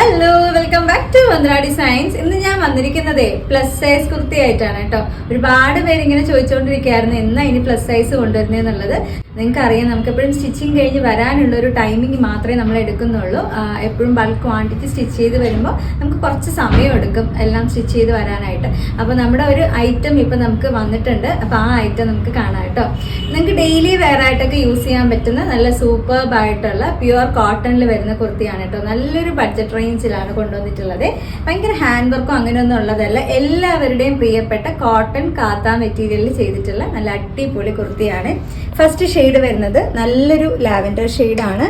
Hello, welcome back to Vandra designs. ഇന്ന് ഞാൻ വന്നിരിക്കുന്നതേ plus size kurti ആയിട്ടാണ് കേട്ടോ. ഒരുപാട് പേര് ഇങ്ങനെ ചോദിച്ചുകൊണ്ടിരിക്കുകയായിരുന്നു എന്നാ ഇനി പ്ലസ് സൈസ് കൊണ്ടുവരുന്നതെന്നുള്ളത്. നിങ്ങൾക്ക് അറിയാം, നമുക്ക് എപ്പോഴും സ്റ്റിച്ചിങ് കഴിഞ്ഞ് വരാനുള്ള ഒരു ടൈമിംഗ് മാത്രമേ നമ്മൾ എടുക്കുന്നുള്ളൂ. എപ്പോഴും ബൾക്ക് ക്വാണ്ടിറ്റി സ്റ്റിച്ച് ചെയ്ത് വരുമ്പോൾ നമുക്ക് കുറച്ച് സമയം എടുക്കും എല്ലാം സ്റ്റിച്ച് ചെയ്ത് വരാനായിട്ട്. അപ്പോൾ നമ്മുടെ ഒരു ഐറ്റം ഇപ്പം നമുക്ക് വന്നിട്ടുണ്ട്. അപ്പോൾ ആ ഐറ്റം നമുക്ക് കാണാം കേട്ടോ. നിങ്ങൾക്ക് ഡെയിലി വെയർ ആയിട്ടൊക്കെ യൂസ് ചെയ്യാൻ പറ്റുന്ന നല്ല സൂപ്പർബ് ആയിട്ടുള്ള പ്യുവർ കോട്ടണിൽ വരുന്ന കുർത്തിയാണ് കേട്ടോ. നല്ലൊരു ബഡ്ജറ്റ് റേഞ്ചിലാണ് കൊണ്ടുവന്നിട്ടുള്ളത്. ഭയങ്കര ഹാൻഡ് വർക്കും അങ്ങനെയൊന്നും ഉള്ളതല്ല. എല്ലാവരുടെയും പ്രിയപ്പെട്ട കോട്ടൺ കാത്ത മെറ്റീരിയലിൽ ചെയ്തിട്ടുള്ള നല്ല അടിപൊളി കുർത്തിയാണ്. ഫസ്റ്റ് ഷെയ്ഡ് വരുന്നത് നല്ലൊരു ലാവൻഡർ ഷെയ്ഡാണ്.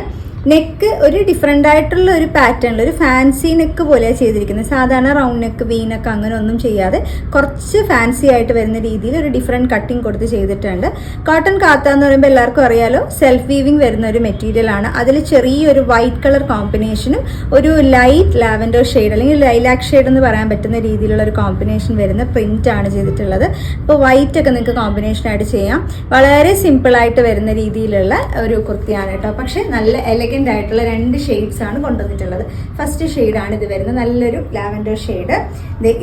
നെക്ക് ഒരു ഡിഫറെൻ്റ് ആയിട്ടുള്ള ഒരു പാറ്റേണിൽ ഒരു ഫാൻസി നെക്ക് പോലെയാണ് ചെയ്തിരിക്കുന്നത്. സാധാരണ റൗണ്ട് നെക്ക്, വി നെക്ക് അങ്ങനെ ഒന്നും ചെയ്യാതെ കുറച്ച് ഫാൻസി ആയിട്ട് വരുന്ന രീതിയിൽ ഒരു ഡിഫറെൻറ്റ് കട്ടിങ് കൊടുത്ത് ചെയ്തിട്ടുണ്ട്. കോട്ടൺ കാത്ത എന്ന് പറയുമ്പോൾ എല്ലാവർക്കും അറിയാലോ, സെൽഫ് വീവിങ് വരുന്ന ഒരു മെറ്റീരിയലാണ്. അതിൽ ചെറിയൊരു വൈറ്റ് കളർ കോമ്പിനേഷനും ഒരു ലൈറ്റ് ലാവൻഡർ ഷെയ്ഡ് അല്ലെങ്കിൽ ലൈലാക്ക് ഷെയ്ഡ് എന്ന് പറയാൻ പറ്റുന്ന രീതിയിലുള്ള ഒരു കോമ്പിനേഷൻ വരുന്ന പ്രിന്റ് ആണ് ചെയ്തിട്ടുള്ളത്. അപ്പോൾ വൈറ്റ് ഒക്കെ നിങ്ങൾക്ക് കോമ്പിനേഷനായിട്ട് ചെയ്യാം. വളരെ സിമ്പിളായിട്ട് വരുന്ന രീതിയിലുള്ള ഒരു കുർത്തിയാണ് കേട്ടോ. പക്ഷെ നല്ല ആയിട്ടുള്ള രണ്ട് ഷെയ്ഡ്സ് ആണ് കൊണ്ടുവന്നിട്ടുള്ളത്. ഫസ്റ്റ് ഷെയ്ഡാണ് ഇത് വരുന്നത്, നല്ലൊരു ലാവൻഡർ ഷെയ്ഡ്.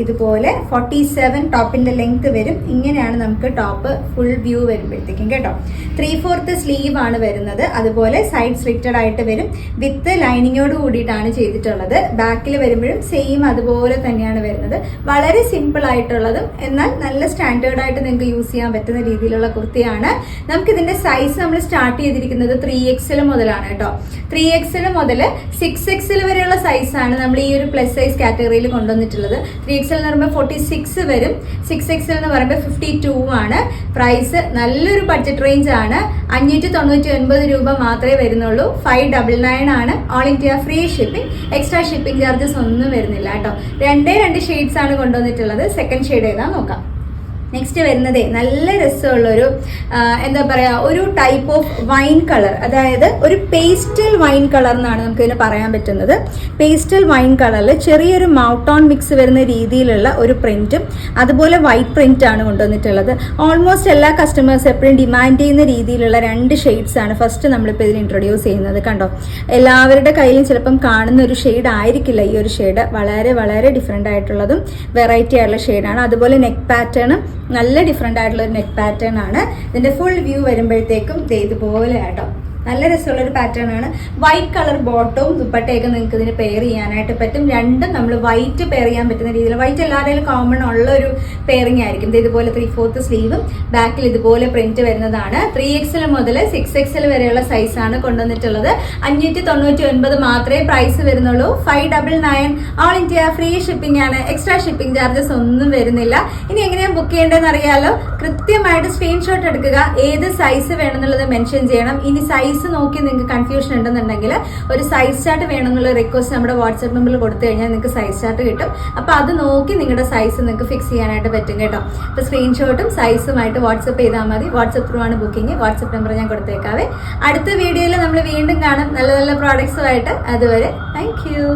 ഇതുപോലെ 47 ടോപ്പിന്റെ ലെങ്ത് വരും. ഇങ്ങനെയാണ് നമുക്ക് ടോപ്പ് ഫുൾ വ്യൂ വരുമ്പോഴത്തേക്കും കേട്ടോ. 3/4 സ്ലീവ് ആണ് വരുന്നത്. അതുപോലെ സൈഡ് സ്ലിറ്റഡ് ആയിട്ട് വരും. വിത്ത് ലൈനിങ്ങോട് കൂടിയിട്ടാണ് ചെയ്തിട്ടുള്ളത്. ബാക്കിൽ വരുമ്പോഴും സെയിം അതുപോലെ തന്നെയാണ് വരുന്നത്. വളരെ സിമ്പിൾ ആയിട്ടുള്ളതും എന്നാൽ നല്ല സ്റ്റാൻഡേർഡ് ആയിട്ട് നിങ്ങൾക്ക് യൂസ് ചെയ്യാൻ പറ്റുന്ന രീതിയിലുള്ള കുർത്തിയാണ്. നമുക്ക് ഇതിന്റെ സൈസ് നമ്മൾ സ്റ്റാർട്ട് ചെയ്തിരിക്കുന്നത് 3XL മുതലാണ് കേട്ടോ. 3XL മുതൽ 6XL വരെയുള്ള സൈസാണ് നമ്മൾ ഈ ഒരു പ്ലസ് സൈസ് കാറ്റഗറിയിൽ കൊണ്ടുവന്നിട്ടുള്ളത്. 3XL എന്ന് പറയുമ്പോൾ 46 വരും. 6XL എന്ന് പറയുമ്പോൾ 52 ആണ്. പ്രൈസ് നല്ലൊരു ബഡ്ജറ്റ് റേഞ്ച് ആണ്. 599 രൂപ മാത്രമേ വരുന്നുള്ളൂ. 599 ആണ്. All India free shipping. Extra shipping charges ഒന്നും വരുന്നില്ല കേട്ടോ. രണ്ട് ഷെയ്ഡ്സ് ആണ് കൊണ്ടുവന്നിട്ടുള്ളത്. സെക്കൻഡ് ഷെയ്ഡ് ഏതാ നോക്കാം. നെക്സ്റ്റ് വരുന്നതേ നല്ല രസമുള്ളൊരു എന്താ പറയുക, ഒരു ടൈപ്പ് ഓഫ് വൈൻ കളർ, അതായത് ഒരു പേസ്റ്റൽ വൈൻ കളർ എന്നാണ് നമുക്ക് ഇതിന് പറയാൻ പറ്റുന്നത്. പേസ്റ്റൽ വൈൻ കളറിൽ ചെറിയൊരു മൗട്ടോൺ മിക്സ് വരുന്ന രീതിയിലുള്ള ഒരു പ്രിന്റും അതുപോലെ വൈറ്റ് പ്രിന്റ് ആണ് കൊണ്ടുവന്നിട്ടുള്ളത്. ഓൾമോസ്റ്റ് എല്ലാ കസ്റ്റമേഴ്സ് എപ്പോഴും ഡിമാൻഡ് ചെയ്യുന്ന രീതിയിലുള്ള രണ്ട് ഷെയ്ഡ്സ് ആണ് ഫസ്റ്റ് നമ്മളിപ്പോൾ ഇതിൽ ഇൻട്രൊഡ്യൂസ് ചെയ്യുന്നത്. കണ്ടോ, എല്ലാവരുടെ കയ്യിലും ചിലപ്പം കാണുന്ന ഒരു ഷെയ്ഡ് ആയിരിക്കില്ല ഈ ഒരു ഷെയ്ഡ്. വളരെ വളരെ ഡിഫറെൻ്റ് ആയിട്ടുള്ളതും വെറൈറ്റി ആയിട്ടുള്ള ഷെയ്ഡാണ്. അതുപോലെ നെക്ക് പാറ്റേണും നല്ല ഡിഫറെൻ്റ് ആയിട്ടുള്ള ഒരു നെക്ക് പാറ്റേൺ ആണ്. ഇതിന്റെ ഫുൾ വ്യൂ വരുമ്പോഴത്തേക്കും ഇതുപോലെ കേട്ടോ. നല്ല രസമുള്ള ഒരു പാറ്റേൺ ആണ്. വൈറ്റ് കളർ ബോട്ടവും ദുപ്പട്ടയൊക്കെ നിങ്ങൾക്ക് ഇതിന് പെയർ ചെയ്യാനായിട്ട് പറ്റും. രണ്ടും നമ്മൾ വൈറ്റ് പെയർ ചെയ്യാൻ പറ്റുന്ന രീതിയിൽ, വൈറ്റ് എല്ലാവരുടെയും കോമൺ ഉള്ള ഒരു പെയറിംഗ് ആയിരിക്കും. ഇതുപോലെ 3/4 സ്ലീവും ബാക്കിൽ ഇതുപോലെ പ്രിന്റ് വരുന്നതാണ്. 3XL മുതൽ 6XL വരെയുള്ള സൈസാണ് കൊണ്ടുവന്നിട്ടുള്ളത്. 599 മാത്രമേ പ്രൈസ് വരുന്നുള്ളൂ. 599 ഓൾ ഇന്ത്യ ഫ്രീ ഷിപ്പിംഗ് ആണ്. എക്സ്ട്രാ ഷിപ്പിംഗ് ചാർജസ് ഒന്നും വരുന്നില്ല. ഇനി എങ്ങനെയാണ് ബുക്ക് ചെയ്യേണ്ടതെന്ന് അറിയാലോ. കൃത്യമായിട്ട് സ്ക്രീൻഷോട്ട് എടുക്കുക. ഏത് സൈസ് വേണമെന്നുള്ളത് മെൻഷൻ ചെയ്യണം. ഇനി സൈസ് നോക്കി നിങ്ങൾക്ക് കൺഫ്യൂഷൻ ഉണ്ടെന്നുണ്ടെങ്കിൽ ഒരു സൈസ് ചാർട്ട് വേണമെന്നുള്ള റിക്വസ്റ്റ് നമ്മുടെ വാട്സ്ആപ്പ് നമ്പറിൽ കൊടുത്തു കഴിഞ്ഞാൽ നിങ്ങൾക്ക് സൈസ് ചാർട്ട് കിട്ടും. അപ്പോൾ അത് നോക്കി നിങ്ങളുടെ സൈസ് നിങ്ങൾക്ക് ഫിക്സ് ചെയ്യാനായിട്ട് പറ്റും കേട്ടോ. അപ്പോൾ സ്ക്രീൻഷോട്ടും സൈസുമായിട്ട് വാട്സ്ആപ്പ് ചെയ്താൽ മതി. വാട്സ്ആപ്പ് ത്രൂ ആണ് ബുക്കിംഗ്. വാട്സ്ആപ്പ് നമ്പർ ഞാൻ കൊടുത്തേക്കാവേ. അടുത്ത വീഡിയോയിൽ നമ്മൾ വീണ്ടും കാണാം നല്ല നല്ല പ്രോഡക്ട്സുമായിട്ട്. അതുവരെ താങ്ക് യു.